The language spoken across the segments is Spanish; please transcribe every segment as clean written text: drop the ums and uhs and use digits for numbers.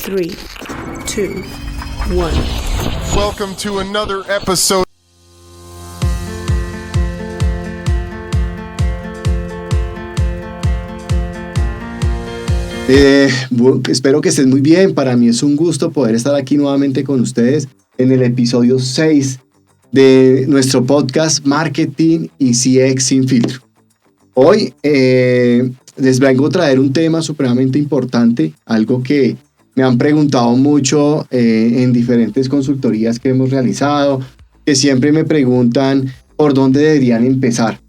3, 2, 1. Welcome to another episode. Espero que estén muy bien. Para mí es un gusto poder estar aquí nuevamente con ustedes en el episodio 6 de nuestro podcast Marketing y CX Sin Filtro. Hoy les vengo a traer un tema supremamente importante, algo que me han preguntado mucho en diferentes consultorías que hemos realizado, que siempre me preguntan por dónde deberían empezar.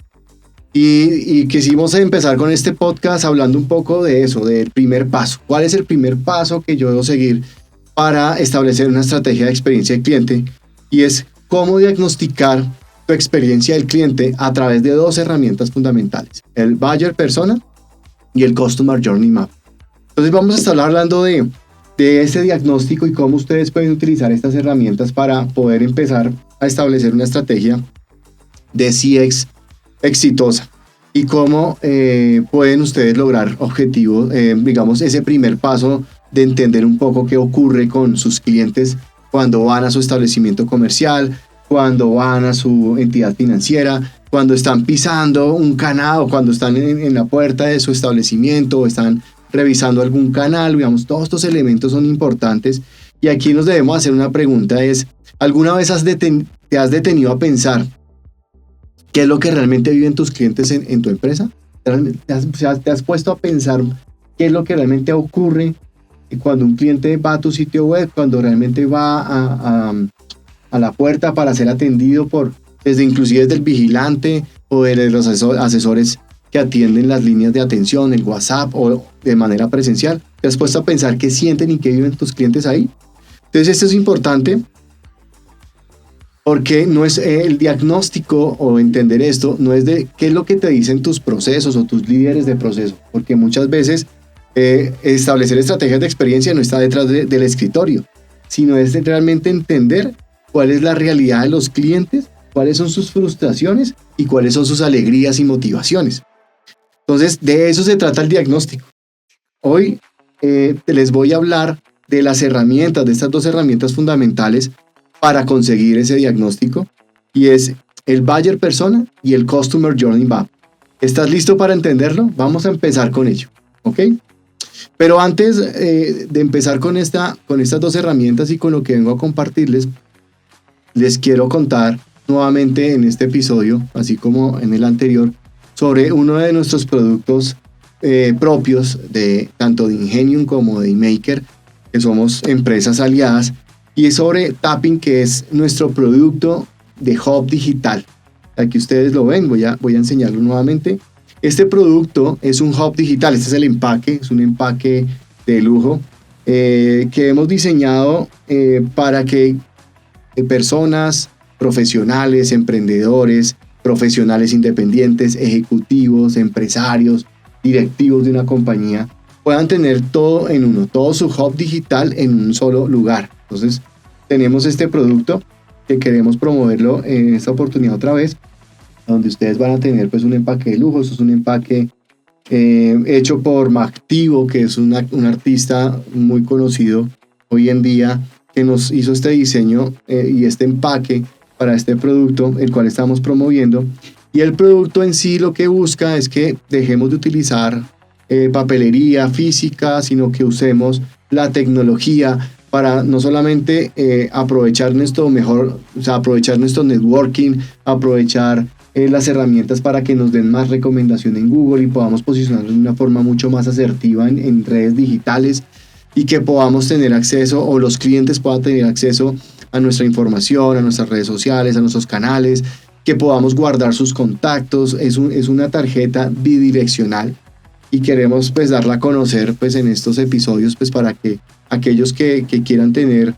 Y quisimos empezar con este podcast hablando un poco de eso, del primer paso. ¿Cuál es el primer paso que yo debo seguir para establecer una estrategia de experiencia del cliente? Y es cómo diagnosticar tu experiencia del cliente a través de dos herramientas fundamentales: el Buyer Persona y el Customer Journey Map. Entonces vamos a estar hablando de ese diagnóstico y cómo ustedes pueden utilizar estas herramientas para poder empezar a establecer una estrategia de CX exitosa y cómo pueden ustedes lograr objetivos, digamos, ese primer paso de entender un poco qué ocurre con sus clientes cuando van a su establecimiento comercial, cuando van a su entidad financiera, cuando están pisando un canal o cuando están en la puerta de su establecimiento o están revisando algún canal. Digamos, todos estos elementos son importantes y aquí nos debemos hacer una pregunta: es, ¿alguna vez te has detenido a pensar qué es lo que realmente viven tus clientes en tu empresa? ¿Te has puesto a pensar qué es lo que realmente ocurre cuando un cliente va a tu sitio web, cuando realmente va a la puerta para ser atendido inclusive desde el vigilante o de los asesores que atienden las líneas de atención, el WhatsApp o de manera presencial? ¿Te has puesto a pensar qué sienten y qué viven tus clientes ahí? Entonces esto es importante, porque no es el diagnóstico o entender esto, no es de qué es lo que te dicen tus procesos o tus líderes de proceso, porque muchas veces establecer estrategias de experiencia no está detrás del escritorio, sino es de realmente entender cuál es la realidad de los clientes, cuáles son sus frustraciones y cuáles son sus alegrías y motivaciones. Entonces, de eso se trata el diagnóstico. Hoy les voy a hablar de las herramientas, de estas dos herramientas fundamentales para conseguir ese diagnóstico, y es el Buyer Persona y el Customer Journey Map. ¿Estás listo para entenderlo? Vamos a empezar con ello, ¿ok? Pero antes de empezar con estas dos herramientas y con lo que vengo a compartirles, les quiero contar nuevamente en este episodio, así como en el anterior, sobre uno de nuestros productos propios, tanto de Ingenium como de eMaker, que somos empresas aliadas, y es sobre Tapping, que es nuestro producto de hub digital. Aquí ustedes lo ven, voy a enseñarlo nuevamente. Este producto es un hub digital, este es el empaque, es un empaque de lujo que hemos diseñado para que personas, profesionales, emprendedores, profesionales independientes, ejecutivos, empresarios, directivos de una compañía puedan tener todo en uno, todo su hub digital en un solo lugar. Entonces tenemos este producto que queremos promoverlo en esta oportunidad otra vez, donde ustedes van a tener pues un empaque de lujo. Esto es un empaque hecho por Mactivo, que es un artista muy conocido hoy en día, que nos hizo este diseño y este empaque para este producto, el cual estamos promoviendo. Y el producto en sí lo que busca es que dejemos de utilizar papelería física, sino que usemos la tecnología para no solamente aprovechar nuestro networking, aprovechar las herramientas para que nos den más recomendación en Google y podamos posicionarnos de una forma mucho más asertiva en redes digitales, y que podamos tener acceso, o los clientes puedan tener acceso a nuestra información, a nuestras redes sociales, a nuestros canales, que podamos guardar sus contactos. Es una tarjeta bidireccional y queremos pues darla a conocer pues en estos episodios, pues para que aquellos que quieran tener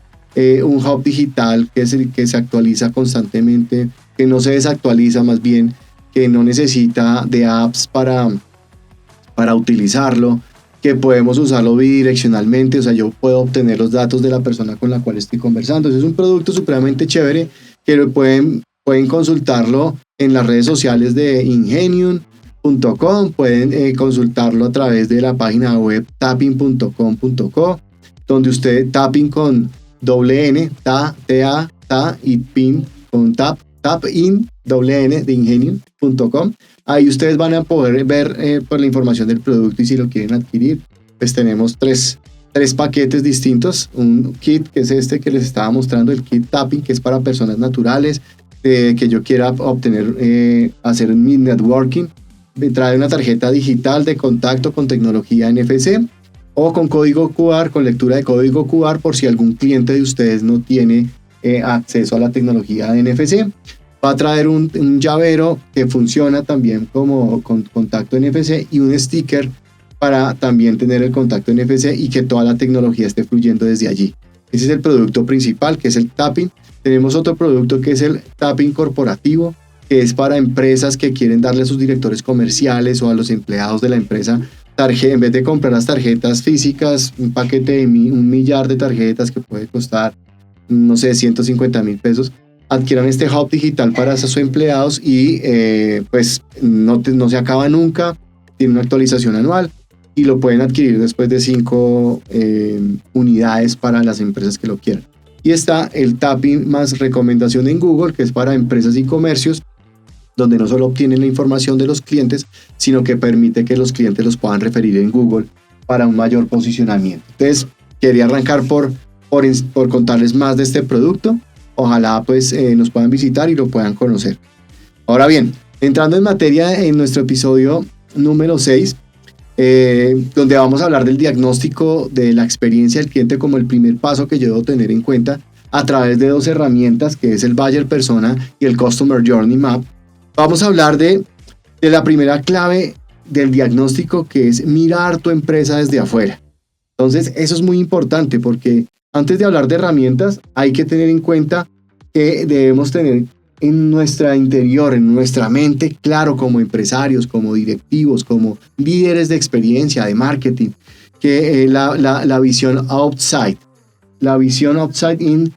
un hub digital que se actualiza constantemente, que no se desactualiza, más bien que no necesita de apps para utilizarlo, que podemos usarlo bidireccionalmente, o sea, yo puedo obtener los datos de la persona con la cual estoy conversando. Entonces es un producto supremamente chévere que pueden consultarlo en las redes sociales de Ingenium.com, pueden consultarlo a través de la página web tapping.com.co. donde usted tapping con doble N, ta, y pin con tapin, doble N de ingenio.com. Ahí ustedes van a poder ver por la información del producto y si lo quieren adquirir. Pues tenemos tres paquetes distintos. Un kit que es este que les estaba mostrando, el kit tapping, que es para personas naturales, que yo quiera obtener, hacer mi networking. Me trae una tarjeta digital de contacto con tecnología NFC o con código QR, con lectura de código QR por si algún cliente de ustedes no tiene acceso a la tecnología de NFC. Va a traer un llavero que funciona también como con contacto NFC y un sticker para también tener el contacto NFC y que toda la tecnología esté fluyendo desde allí. Ese es el producto principal, que es el tapping. Tenemos otro producto que es el tapping corporativo, que es para empresas que quieren darle a sus directores comerciales o a los empleados de la empresa en vez de comprar las tarjetas físicas, un paquete de 1 millar de tarjetas que puede costar, no sé, 150,000 pesos, adquieran este hub digital para sus empleados y pues no se acaba nunca, tiene una actualización anual y lo pueden adquirir después de 5 unidades para las empresas que lo quieran. Y está el tapping más recomendación en Google, que es para empresas y comercios, donde no solo obtienen la información de los clientes, sino que permite que los clientes los puedan referir en Google para un mayor posicionamiento. Entonces, quería arrancar por contarles más de este producto. Ojalá pues nos puedan visitar y lo puedan conocer. Ahora bien, entrando en materia en nuestro episodio número 6, donde vamos a hablar del diagnóstico de la experiencia del cliente como el primer paso que yo debo tener en cuenta a través de 2 herramientas, que es el Buyer Persona y el Customer Journey Map. Vamos a hablar de la primera clave del diagnóstico, que es mirar tu empresa desde afuera. Entonces, eso es muy importante porque antes de hablar de herramientas, hay que tener en cuenta que debemos tener en nuestra interior, en nuestra mente, claro, como empresarios, como directivos, como líderes de experiencia, de marketing, que la visión outside, la visión outside in,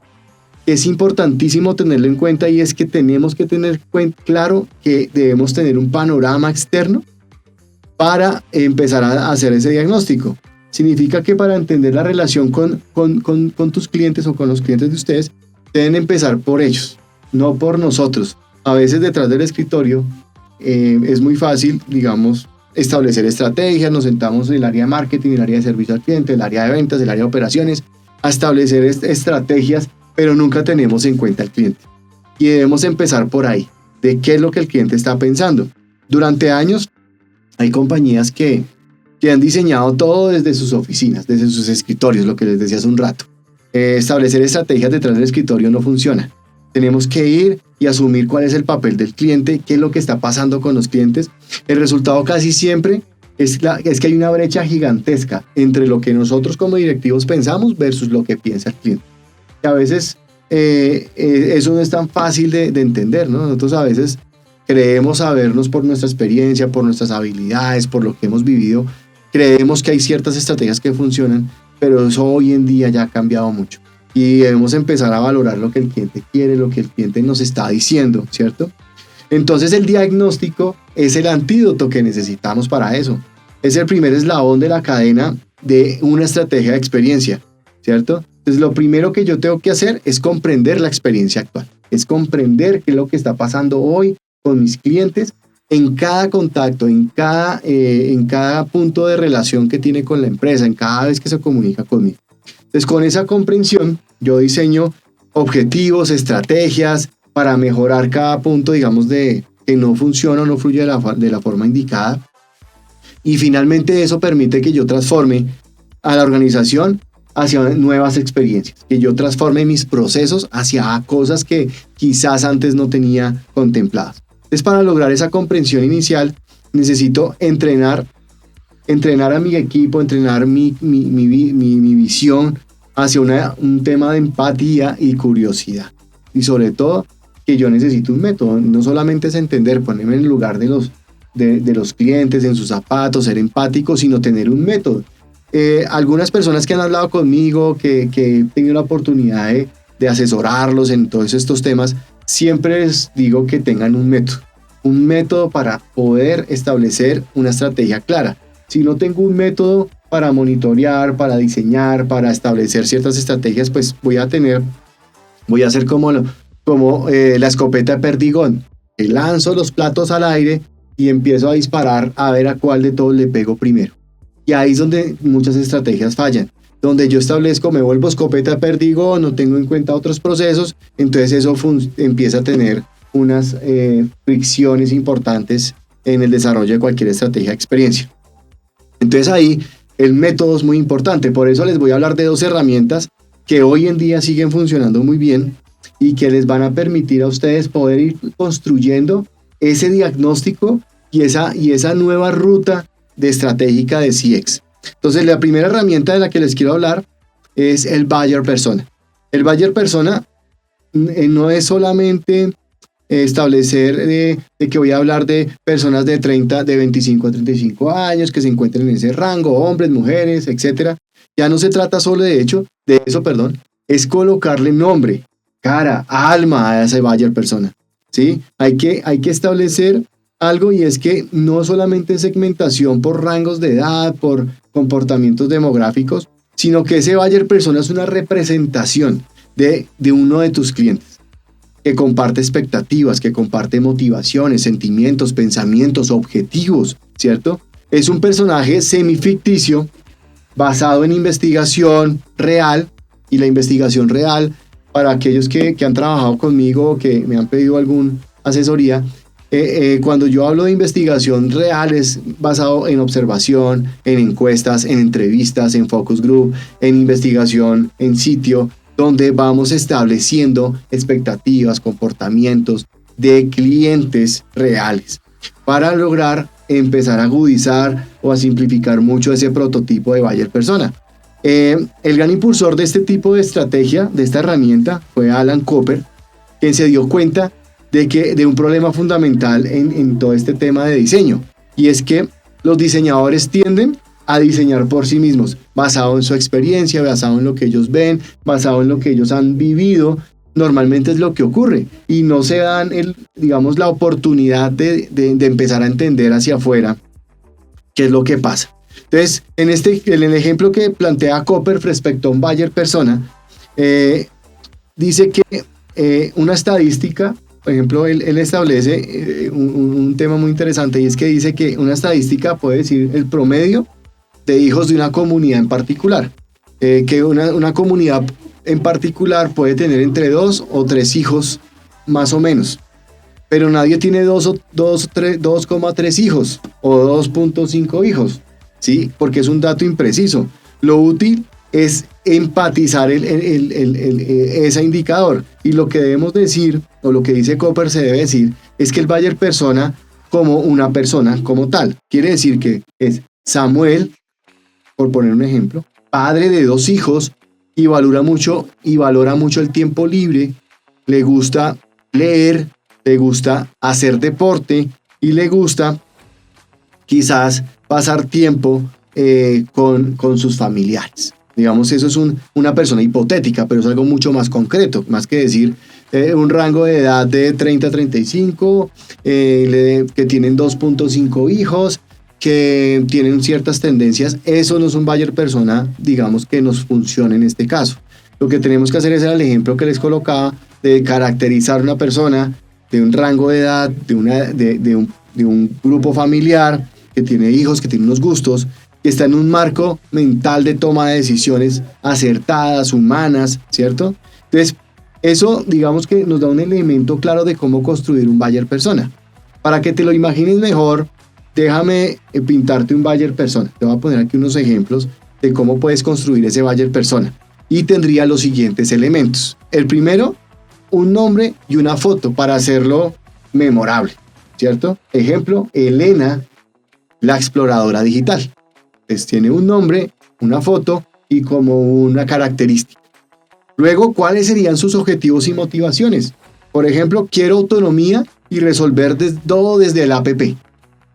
es importantísimo tenerlo en cuenta, y es que tenemos que tener claro que debemos tener un panorama externo para empezar a hacer ese diagnóstico. Significa que para entender la relación con tus clientes o con los clientes de ustedes, deben empezar por ellos, no por nosotros. A veces detrás del escritorio es muy fácil, digamos, establecer estrategias. Nos sentamos en el área de marketing, el área de servicio al cliente, el área de ventas, el área de operaciones, a establecer estrategias, pero nunca tenemos en cuenta al cliente. Y debemos empezar por ahí, de qué es lo que el cliente está pensando. Durante años hay compañías que han diseñado todo desde sus oficinas, desde sus escritorios, lo que les decía hace un rato. Establecer estrategias detrás del escritorio no funciona. Tenemos que ir y asumir cuál es el papel del cliente, qué es lo que está pasando con los clientes. El resultado casi siempre es que hay una brecha gigantesca entre lo que nosotros como directivos pensamos versus lo que piensa el cliente. Y a veces eso no es tan fácil de entender, ¿no? Nosotros a veces creemos sabernos por nuestra experiencia, por nuestras habilidades, por lo que hemos vivido. Creemos que hay ciertas estrategias que funcionan, pero eso hoy en día ya ha cambiado mucho. Y debemos empezar a valorar lo que el cliente quiere, lo que el cliente nos está diciendo, ¿cierto? Entonces el diagnóstico es el antídoto que necesitamos para eso. Es el primer eslabón de la cadena de una estrategia de experiencia, ¿cierto? Entonces lo primero que yo tengo que hacer es comprender la experiencia actual. Es comprender qué es lo que está pasando hoy con mis clientes en cada contacto, en cada punto de relación que tiene con la empresa, en cada vez que se comunica conmigo. Entonces, con esa comprensión, yo diseño objetivos, estrategias para mejorar cada punto, digamos, de que no funciona o no fluye de la forma indicada. Y finalmente eso permite que yo transforme a la organización hacia nuevas experiencias, que yo transforme mis procesos hacia cosas que quizás antes no tenía contempladas. Entonces, para lograr esa comprensión inicial, necesito entrenar a mi equipo, entrenar mi visión hacia un tema de empatía y curiosidad. Y sobre todo, que yo necesito un método. No solamente es entender, ponerme en el lugar de los clientes, en sus zapatos, ser empático, sino tener un método. Algunas personas que han hablado conmigo, que he tenido la oportunidad de asesorarlos en todos estos temas, siempre les digo que tengan un método para poder establecer una estrategia clara. Si no tengo un método, para monitorear, para diseñar, para establecer ciertas estrategias, pues voy a hacer como la escopeta de perdigón. Lanzo los platos al aire y empiezo a disparar a ver a cuál de todos le pego primero. Y ahí es donde muchas estrategias fallan. Donde yo establezco, me vuelvo escopeta de perdigón, no tengo en cuenta otros procesos, entonces eso empieza a tener unas fricciones importantes en el desarrollo de cualquier estrategia de experiencia. Entonces ahí el método es muy importante, por eso les voy a hablar de 2 herramientas que hoy en día siguen funcionando muy bien y que les van a permitir a ustedes poder ir construyendo ese diagnóstico y esa nueva ruta de estratégica de CX. Entonces la primera herramienta de la que les quiero hablar es el Buyer Persona. El Buyer Persona no es solamente establecer de que voy a hablar de personas de 25 a 35 años que se encuentren en ese rango, hombres, mujeres, etc. Ya no se trata solo de eso, es colocarle nombre, cara, alma a ese Buyer Persona, ¿sí? Hay que establecer algo, y es que no solamente segmentación por rangos de edad, por comportamientos demográficos, sino que ese Buyer Persona es una representación de uno de tus clientes, que comparte expectativas, que comparte motivaciones, sentimientos, pensamientos, objetivos, ¿cierto? Es un personaje semificticio basado en investigación real, y la investigación real, para aquellos que han trabajado conmigo o que me han pedido alguna asesoría, cuando yo hablo de investigación real es basado en observación, en encuestas, en entrevistas, en focus group, en investigación en sitio, donde vamos estableciendo expectativas, comportamientos de clientes reales para lograr empezar a agudizar o a simplificar mucho ese prototipo de Buyer Persona. El gran impulsor de este tipo de estrategia, de esta herramienta, fue Alan Cooper, quien se dio cuenta de un problema fundamental en todo este tema de diseño, y es que los diseñadores tienden a diseñar por sí mismos, basado en su experiencia, basado en lo que ellos ven, basado en lo que ellos han vivido. Normalmente es lo que ocurre, y no se dan la oportunidad de empezar a entender hacia afuera qué es lo que pasa. Entonces, en el ejemplo que plantea Cooper respecto a un Buyer Persona, dice que una estadística, por ejemplo, él establece un tema muy interesante, y es que dice que una estadística puede decir el promedio de hijos de una comunidad en particular, que una comunidad en particular puede tener entre 2 o 3 hijos más o menos, pero nadie tiene 2,3 hijos o 2,5 hijos, ¿sí? Porque es un dato impreciso. Lo útil es empatizar ese indicador, y lo que debemos decir, o lo que dice Cooper se debe decir, es que el Buyer Persona como una persona como tal, quiere decir que es Samuel, por poner un ejemplo, padre de 2 hijos, y valora mucho el tiempo libre, le gusta leer, le gusta hacer deporte, y le gusta quizás pasar tiempo con sus familiares. Digamos, eso es una persona hipotética, pero es algo mucho más concreto, más que decir un rango de edad de 30 a 35, que tienen 2,5 hijos, que tienen ciertas tendencias. Eso no es un Buyer Persona, digamos, que nos funcione en este caso. Lo que tenemos que hacer es el ejemplo que les colocaba, de caracterizar una persona de un rango de edad, de un grupo familiar, que tiene hijos, que tiene unos gustos, que está en un marco mental de toma de decisiones acertadas, humanas, ¿cierto? Entonces, eso, digamos que nos da un elemento claro de cómo construir un Buyer Persona. Para que te lo imagines mejor, déjame pintarte un Buyer Persona. Te voy a poner aquí unos ejemplos de cómo puedes construir ese Buyer Persona. Y tendría los siguientes elementos. El primero, un nombre y una foto para hacerlo memorable, ¿cierto? Ejemplo, Elena, la exploradora digital. Pues tiene un nombre, una foto y como una característica. Luego, ¿cuáles serían sus objetivos y motivaciones? Por ejemplo, quiero autonomía y resolver todo desde el app.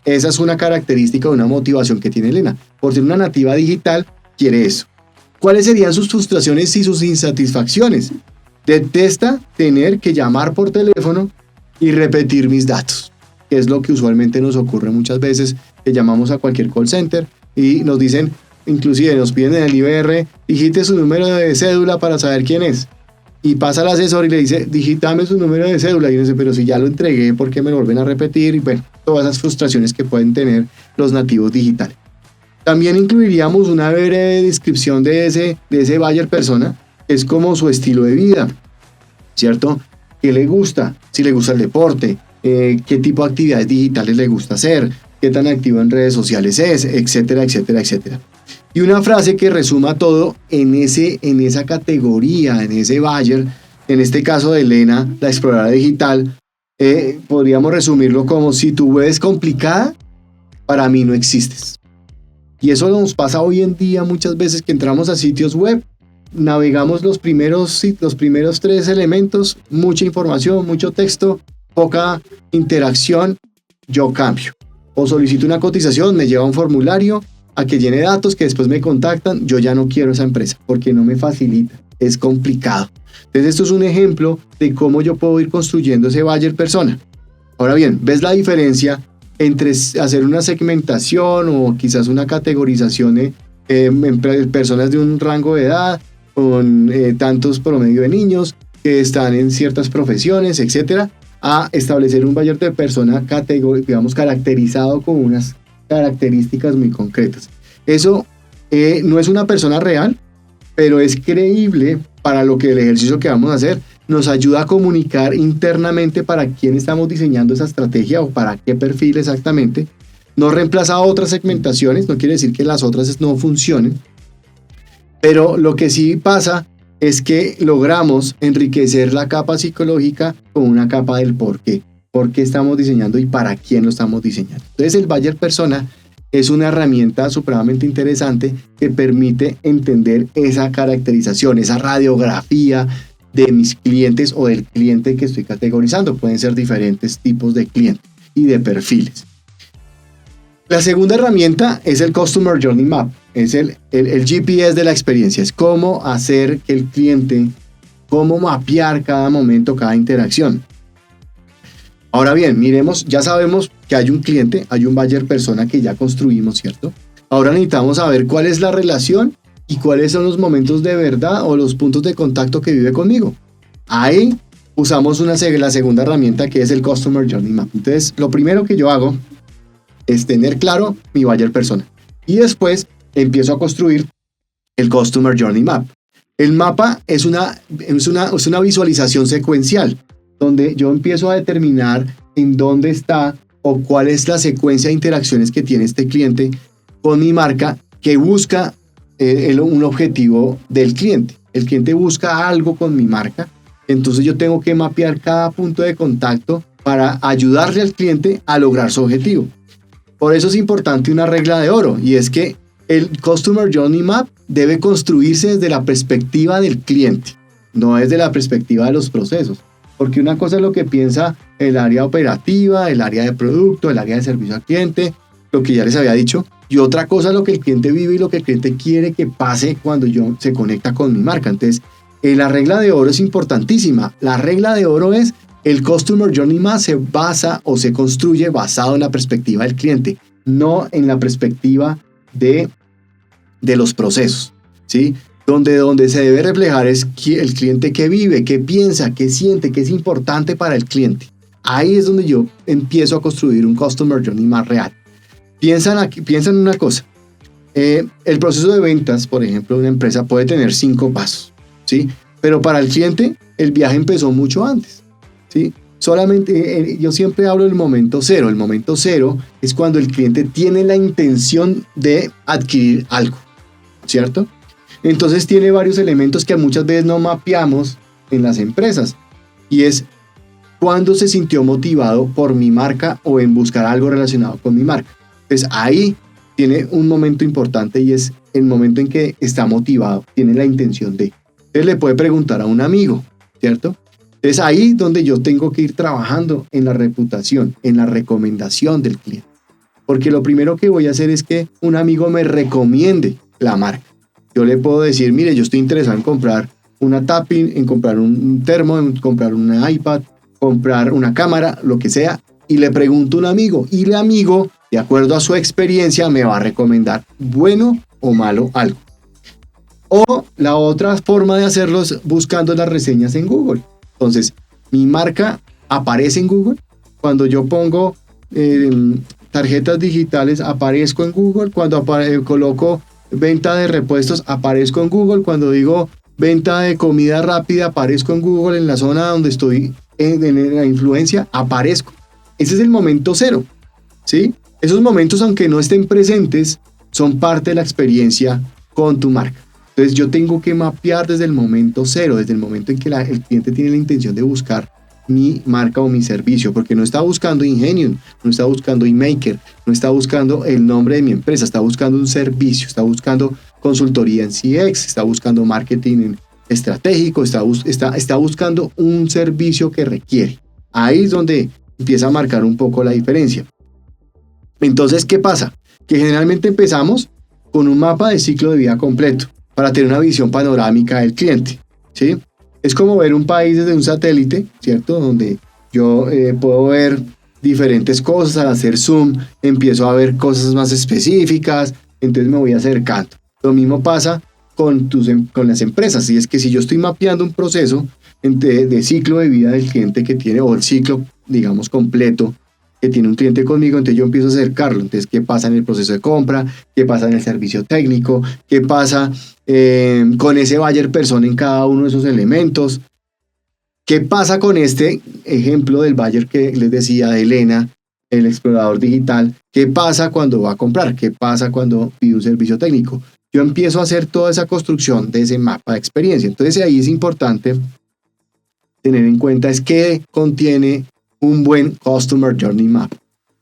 Esa es una característica, una motivación que tiene Elena. Por ser una nativa digital, quiere eso. ¿Cuáles serían sus frustraciones y sus insatisfacciones? Detesta tener que llamar por teléfono y repetir mis datos, que es lo que usualmente nos ocurre muchas veces, que llamamos a cualquier call center y nos dicen, inclusive nos piden en el IBR, digite su número de cédula para saber quién es. Y pasa al asesor y le dice, digítame su número de cédula. Y uno dice, pero si ya lo entregué, ¿por qué me lo vuelven a repetir? Y bueno, todas esas frustraciones que pueden tener los nativos digitales. También incluiríamos una breve descripción de ese buyer persona, que es como su estilo de vida, ¿cierto? ¿Qué le gusta? Si le gusta el deporte, qué tipo de actividades digitales le gusta hacer, qué tan activo en redes sociales es, etcétera, etcétera, etcétera. Y una frase que resuma todo en esa categoría, en ese buyer, en este caso de Elena, la exploradora digital, podríamos resumirlo como: si tu web es complicada, para mí no existes. Y eso nos pasa hoy en día muchas veces, que entramos a sitios web, navegamos los primeros 3 elementos, mucha información, mucho texto, poca interacción, yo cambio. O solicito una cotización, me lleva un formulario a que llene datos, que después me contactan, yo ya no quiero esa empresa porque no me facilita, es complicado. Entonces esto es un ejemplo de cómo yo puedo ir construyendo ese buyer persona. Ahora bien, ¿ves la diferencia entre hacer una segmentación o quizás una categorización en personas de un rango de edad, con tantos promedio de niños que están en ciertas profesiones, etcétera, a establecer un buyer de persona digamos, caracterizado con unas características muy concretas? Eso no es una persona real, pero es creíble para lo que el ejercicio que vamos a hacer nos ayuda a comunicar internamente para quién estamos diseñando esa estrategia o para qué perfil exactamente. No reemplaza a otras segmentaciones, no quiere decir que las otras no funcionen, pero lo que sí pasa es que logramos enriquecer la capa psicológica con una capa del por qué estamos diseñando y para quién lo estamos diseñando. Entonces el buyer persona es una herramienta supremamente interesante que permite entender esa caracterización, esa radiografía de mis clientes o del cliente que estoy categorizando. Pueden ser diferentes tipos de clientes y de perfiles. La segunda herramienta es el Customer Journey Map, es el GPS de la experiencia, es cómo hacer que el cliente, cómo mapear cada momento, cada interacción. Ahora bien, miremos, ya sabemos que hay un cliente, hay un buyer persona que ya construimos, ¿cierto? Ahora necesitamos saber cuál es la relación y cuáles son los momentos de verdad o los puntos de contacto que vive conmigo. Ahí usamos la segunda herramienta, que es el Customer Journey Map. Entonces, lo primero que yo hago es tener claro mi buyer persona y después empiezo a construir el Customer Journey Map. El mapa es una visualización secuencial, donde yo empiezo a determinar en dónde está o cuál es la secuencia de interacciones que tiene este cliente con mi marca, que busca un objetivo del cliente. El cliente busca algo con mi marca, entonces yo tengo que mapear cada punto de contacto para ayudarle al cliente a lograr su objetivo. Por eso es importante una regla de oro, y es que el Customer Journey Map debe construirse desde la perspectiva del cliente, no desde la perspectiva de los procesos. Porque una cosa es lo que piensa el área operativa, el área de producto, el área de servicio al cliente, lo que ya les había dicho, y otra cosa es lo que el cliente vive y lo que el cliente quiere que pase cuando se conecta con mi marca. Entonces, la regla de oro es importantísima. La regla de oro es: el Customer Journey Map se basa o se construye basado en la perspectiva del cliente, no en la perspectiva de los procesos, ¿sí? Donde se debe reflejar es el cliente que vive, qué piensa, qué siente, qué es importante para el cliente. Ahí es donde yo empiezo a construir un Customer Journey más real. Piensan en una cosa. El proceso de ventas, por ejemplo, de una empresa puede tener 5 pasos, ¿sí? Pero para el cliente, el viaje empezó mucho antes, ¿sí? Solamente, yo siempre hablo del momento cero. El momento cero es cuando el cliente tiene la intención de adquirir algo, ¿cierto? Entonces tiene varios elementos que muchas veces no mapeamos en las empresas, y es cuándo se sintió motivado por mi marca o en buscar algo relacionado con mi marca. Entonces ahí tiene un momento importante, y es el momento en que está motivado, tiene la intención de. Entonces le puede preguntar a un amigo, ¿cierto? Es ahí donde yo tengo que ir trabajando en la reputación, en la recomendación del cliente. Porque lo primero que voy a hacer es que un amigo me recomiende la marca. Yo le puedo decir: mire, yo estoy interesado en comprar una tapping, en comprar un termo, en comprar una iPad, comprar una cámara, lo que sea, y le pregunto a un amigo, y el amigo, de acuerdo a su experiencia, me va a recomendar: bueno, o malo algo. O la otra forma de hacerlo es buscando las reseñas en Google. Entonces, mi marca aparece en Google. Cuando yo pongo tarjetas digitales, aparezco en Google. Cuando coloco venta de repuestos, aparezco en Google. Cuando digo venta de comida rápida, aparezco en Google. En la zona donde estoy en la influencia, aparezco. Ese es el momento cero, ¿sí? Esos momentos, aunque no estén presentes, son parte de la experiencia con tu marca. Entonces yo tengo que mapear desde el momento cero, desde el momento en que el cliente tiene la intención de buscar mi marca o mi servicio, porque no está buscando Ingenium, no está buscando eMaker, no está buscando el nombre de mi empresa, está buscando un servicio, está buscando consultoría en CX, está buscando marketing estratégico, está buscando un servicio que requiere. Ahí es donde empieza a marcar un poco la diferencia. Entonces, ¿qué pasa? Que generalmente empezamos con un mapa de ciclo de vida completo para tener una visión panorámica del cliente, ¿sí? Es como ver un país desde un satélite, ¿cierto? Donde yo puedo ver diferentes cosas, al hacer zoom empiezo a ver cosas más específicas, entonces me voy acercando. Lo mismo pasa con las empresas, y es que si yo estoy mapeando un proceso de ciclo de vida del cliente que tiene, o el ciclo, digamos, completo, que tiene un cliente conmigo, entonces yo empiezo a acercarlo. Entonces, ¿qué pasa en el proceso de compra? ¿Qué pasa en el servicio técnico? ¿Qué pasa con ese buyer persona en cada uno de esos elementos? ¿Qué pasa con este ejemplo del buyer que les decía de Elena, el explorador digital? ¿Qué pasa cuando va a comprar? ¿Qué pasa cuando pide un servicio técnico? Yo empiezo a hacer toda esa construcción de ese mapa de experiencia. Entonces, ahí es importante tener en cuenta es qué contiene un buen Customer Journey Map,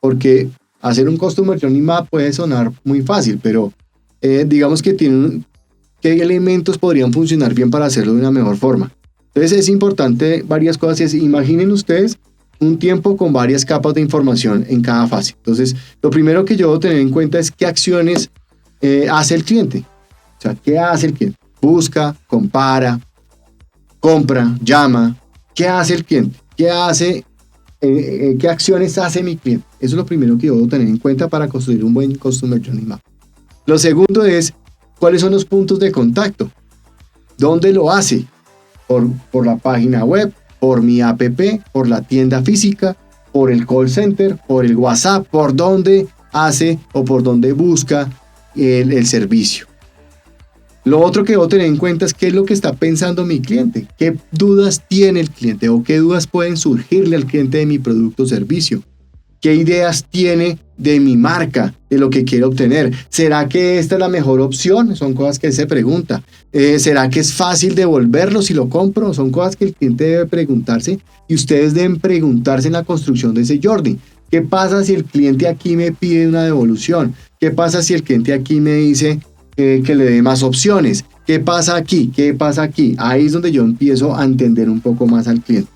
porque hacer un Customer Journey Map puede sonar muy fácil, pero digamos que qué elementos podrían funcionar bien para hacerlo de una mejor forma. Entonces es importante varias cosas. Imaginen ustedes un tiempo con varias capas de información en cada fase. Entonces, lo primero que yo debo tener en cuenta es qué acciones hace el cliente. O sea, ¿qué hace el cliente? Busca, compara, compra, llama. ¿Qué hace el cliente? ¿Qué acciones hace mi cliente? Eso es lo primero que yo debo tener en cuenta para construir un buen Customer Journey Map. Lo segundo es, ¿cuáles son los puntos de contacto? ¿Dónde lo hace? Por la página web, por mi app, por la tienda física, por el call center, por el WhatsApp, por dónde hace o por dónde busca el servicio. Lo otro que debo tener en cuenta es qué es lo que está pensando mi cliente, qué dudas tiene el cliente o qué dudas pueden surgirle al cliente de mi producto o servicio, qué ideas tiene de mi marca, de lo que quiere obtener. ¿Será que esta es la mejor opción? Son cosas que él se pregunta. ¿Será que es fácil devolverlo si lo compro? Son cosas que el cliente debe preguntarse y ustedes deben preguntarse en la construcción de ese journey. ¿Qué pasa si el cliente aquí me pide una devolución? ¿Qué pasa si el cliente aquí me dice que le dé más opciones? ¿Qué pasa aquí? ¿Qué pasa aquí? Ahí es donde yo empiezo a entender un poco más al cliente.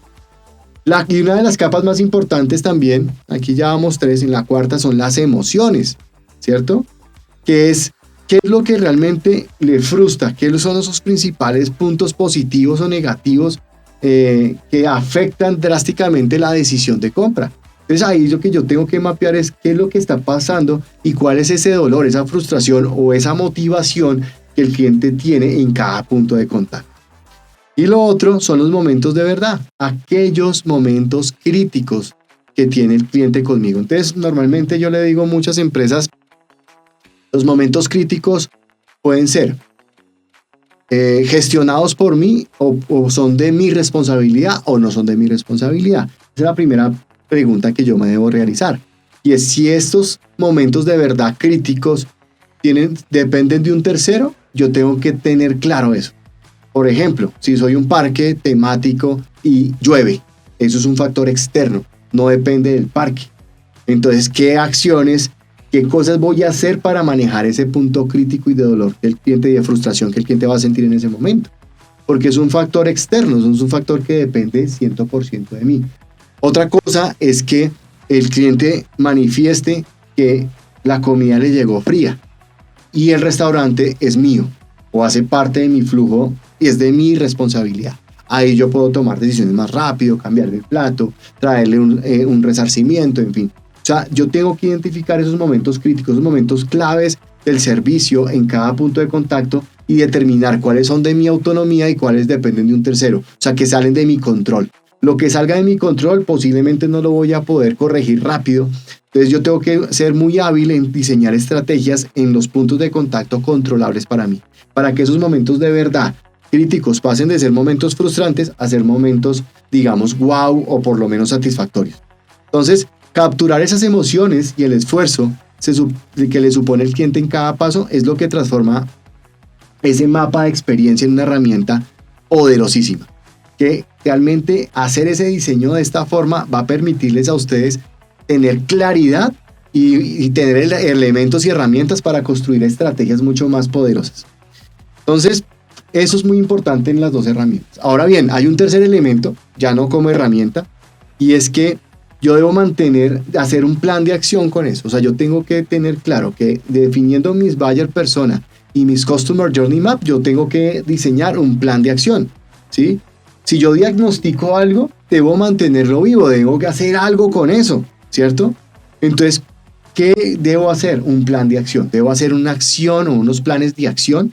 Y una de las capas más importantes también, aquí ya vamos 3, en la cuarta son las emociones, ¿cierto? ¿Qué es lo que realmente le frustra? ¿Qué son esos principales puntos positivos o negativos que afectan drásticamente la decisión de compra? Entonces ahí lo que yo tengo que mapear es qué es lo que está pasando y cuál es ese dolor, esa frustración o esa motivación que el cliente tiene en cada punto de contacto. Y lo otro son los momentos de verdad, aquellos momentos críticos que tiene el cliente conmigo. Entonces, normalmente yo le digo a muchas empresas, los momentos críticos pueden ser gestionados por mí o son de mi responsabilidad o no son de mi responsabilidad. Esa es la primera pregunta que yo me debo realizar. Y es si estos momentos de verdad críticos dependen de un tercero, yo tengo que tener claro eso. Por ejemplo, si soy un parque temático y llueve, eso es un factor externo, no depende del parque. Entonces, ¿qué acciones, qué cosas voy a hacer para manejar ese punto crítico y de dolor del cliente y de frustración que el cliente va a sentir en ese momento? Porque es un factor externo, es un factor que depende 100% de mí. Otra cosa es que el cliente manifieste que la comida le llegó fría y el restaurante es mío o hace parte de mi flujo y es de mi responsabilidad. Ahí yo puedo tomar decisiones más rápido, cambiarle el plato, traerle un resarcimiento, en fin. O sea, yo tengo que identificar esos momentos críticos, esos momentos claves del servicio en cada punto de contacto y determinar cuáles son de mi autonomía y cuáles dependen de un tercero, o sea, que salen de mi control. Lo que salga de mi control posiblemente no lo voy a poder corregir rápido, entonces yo tengo que ser muy hábil en diseñar estrategias en los puntos de contacto controlables para mí, para que esos momentos de verdad críticos pasen de ser momentos frustrantes a ser momentos, digamos, wow o por lo menos satisfactorios. Entonces, capturar esas emociones y el esfuerzo que le supone el cliente en cada paso es lo que transforma ese mapa de experiencia en una herramienta poderosísima. Que realmente hacer ese diseño de esta forma va a permitirles a ustedes tener claridad y tener elementos y herramientas para construir estrategias mucho más poderosas. Entonces, eso es muy importante en las dos herramientas. Ahora bien, hay un tercer elemento, ya no como herramienta, y es que yo debo hacer un plan de acción con eso. O sea, yo tengo que tener claro que definiendo mis buyer persona y mis customer journey map, yo tengo que diseñar un plan de acción, ¿sí? Si yo diagnostico algo, debo mantenerlo vivo, debo que hacer algo con eso, ¿cierto? Entonces, ¿qué debo hacer? Un plan de acción. Debo hacer una acción o unos planes de acción.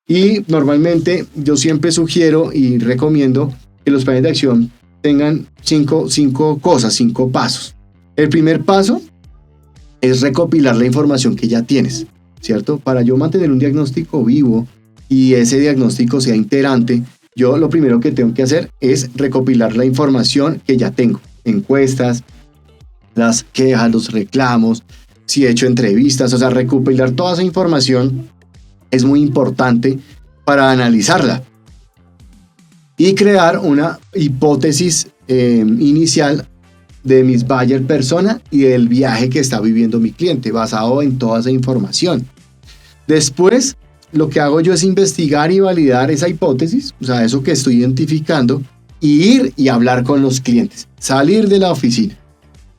Y normalmente yo siempre sugiero y recomiendo que los planes de acción tengan cinco pasos. El primer paso es recopilar la información que ya tienes, ¿cierto? Para yo mantener un diagnóstico vivo y ese diagnóstico sea iterante, yo lo primero que tengo que hacer es recopilar la información que ya tengo. Encuestas, las quejas, los reclamos, si he hecho entrevistas, o sea, recopilar toda esa información es muy importante para analizarla y crear una hipótesis inicial de mis buyer persona y del viaje que está viviendo mi cliente basado en toda esa información. Después, lo que hago yo es investigar y validar esa hipótesis, o sea, eso que estoy identificando, y ir y hablar con los clientes, salir de la oficina,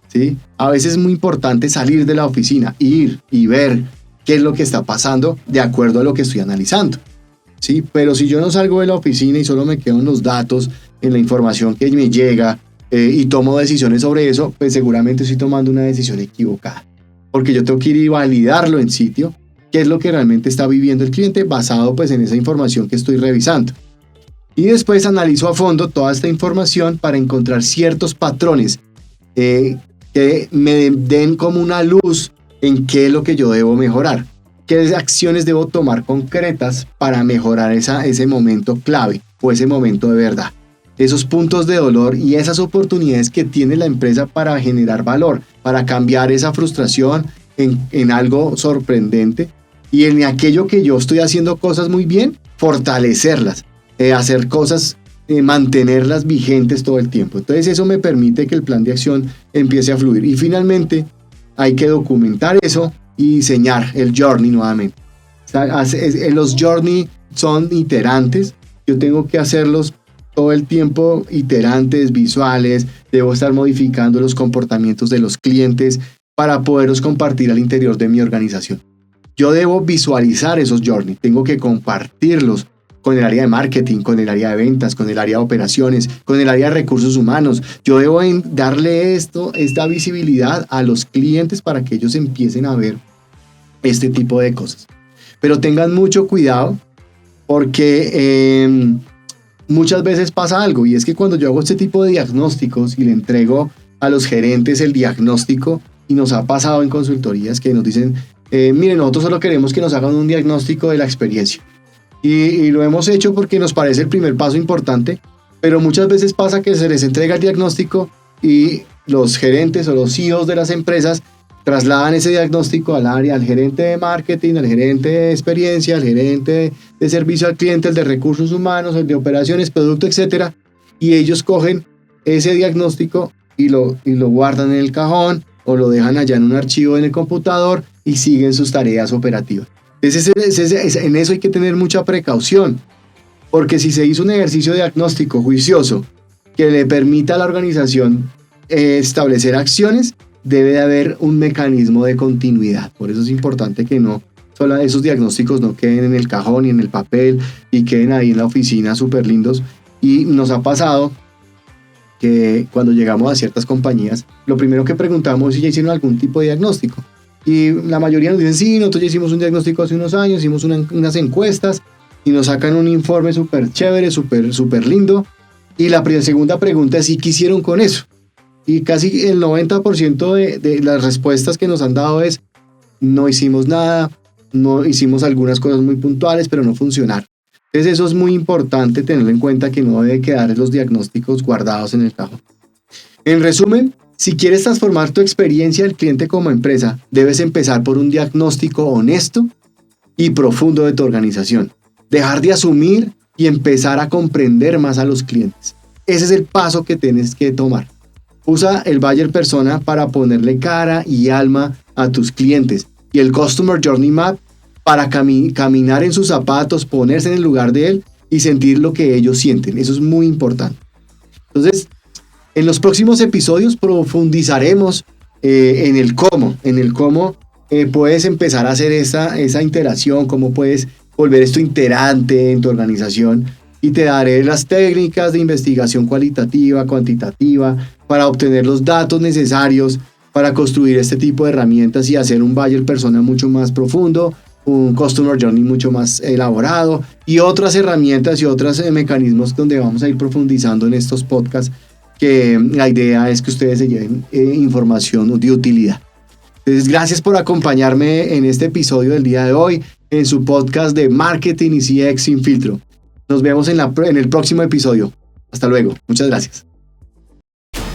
¿sí? A veces es muy importante salir de la oficina, ir y ver qué es lo que está pasando de acuerdo a lo que estoy analizando, ¿sí? Pero si yo no salgo de la oficina y solo me quedo en los datos, en la información que me llega y tomo decisiones sobre eso, pues seguramente estoy tomando una decisión equivocada, porque yo tengo que ir y validarlo en sitio, qué es lo que realmente está viviendo el cliente basado pues en esa información que estoy revisando. Y después analizo a fondo toda esta información para encontrar ciertos patrones que me den como una luz en qué es lo que yo debo mejorar, qué acciones debo tomar concretas para mejorar ese momento clave o ese momento de verdad. Esos puntos de dolor y esas oportunidades que tiene la empresa para generar valor, para cambiar esa frustración en algo sorprendente y en aquello que yo estoy haciendo cosas muy bien, fortalecerlas, hacer cosas, mantenerlas vigentes todo el tiempo. Entonces eso me permite que el plan de acción empiece a fluir. Y finalmente hay que documentar eso y diseñar el journey nuevamente. O sea, los journey son iterantes, yo tengo que hacerlos todo el tiempo iterantes, visuales, debo estar modificando los comportamientos de los clientes para poderlos compartir al interior de mi organización. Yo debo visualizar esos journey, tengo que compartirlos con el área de marketing, con el área de ventas, con el área de operaciones, con el área de recursos humanos. Yo debo darle esta visibilidad a los clientes para que ellos empiecen a ver este tipo de cosas. Pero tengan mucho cuidado porque muchas veces pasa algo, y es que cuando yo hago este tipo de diagnósticos y le entrego a los gerentes el diagnóstico, y nos ha pasado en consultorías que nos dicen, miren, nosotros solo queremos que nos hagan un diagnóstico de la experiencia. Y lo hemos hecho porque nos parece el primer paso importante, pero muchas veces pasa que se les entrega el diagnóstico y los gerentes o los CEOs de las empresas trasladan ese diagnóstico al área, al gerente de marketing, al gerente de experiencia, al gerente de servicio al cliente, el de recursos humanos, el de operaciones, producto, etc. Y ellos cogen ese diagnóstico y lo guardan en el cajón o lo dejan allá en un archivo en el computador y siguen sus tareas operativas. En eso hay que tener mucha precaución, porque si se hizo un ejercicio diagnóstico juicioso que le permita a la organización establecer acciones, debe de haber un mecanismo de continuidad. Por eso es importante que solo esos diagnósticos no queden en el cajón y en el papel y queden ahí en la oficina súper lindos. Y nos ha pasado que cuando llegamos a ciertas compañías, lo primero que preguntamos es si ya hicieron algún tipo de diagnóstico. Y la mayoría nos dicen, sí, nosotros ya hicimos un diagnóstico hace unos años, hicimos unas encuestas y nos sacan un informe súper chévere, súper lindo. Y la segunda pregunta es, ¿sí qué hicieron con eso? Y casi el 90% de las respuestas que nos han dado es, no hicimos nada, no hicimos algunas cosas muy puntuales, pero no funcionaron. Entonces eso es muy importante tenerlo en cuenta, que no debe quedar los diagnósticos guardados en el cajón. En resumen, si quieres transformar tu experiencia del cliente como empresa, debes empezar por un diagnóstico honesto y profundo de tu organización. Dejar de asumir y empezar a comprender más a los clientes. Ese es el paso que tienes que tomar. Usa el Buyer Persona para ponerle cara y alma a tus clientes y el Customer Journey Map para caminar en sus zapatos, ponerse en el lugar de él y sentir lo que ellos sienten. Eso es muy importante. Entonces, en los próximos episodios profundizaremos en el cómo puedes empezar a hacer esa interacción, cómo puedes volver esto iterante en tu organización, y te daré las técnicas de investigación cualitativa, cuantitativa, para obtener los datos necesarios para construir este tipo de herramientas y hacer un Buyer Persona mucho más profundo, un Customer Journey mucho más elaborado y otras herramientas y otros mecanismos donde vamos a ir profundizando en estos podcasts, que la idea es que ustedes se lleven información de utilidad. Entonces, gracias por acompañarme en este episodio del día de hoy en su podcast de Marketing y CX Sin Filtro. Nos vemos en el próximo episodio. Hasta luego. Muchas gracias.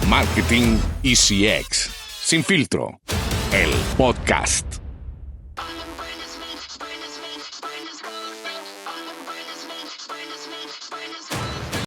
Marketing y CX Sin Filtro, el podcast.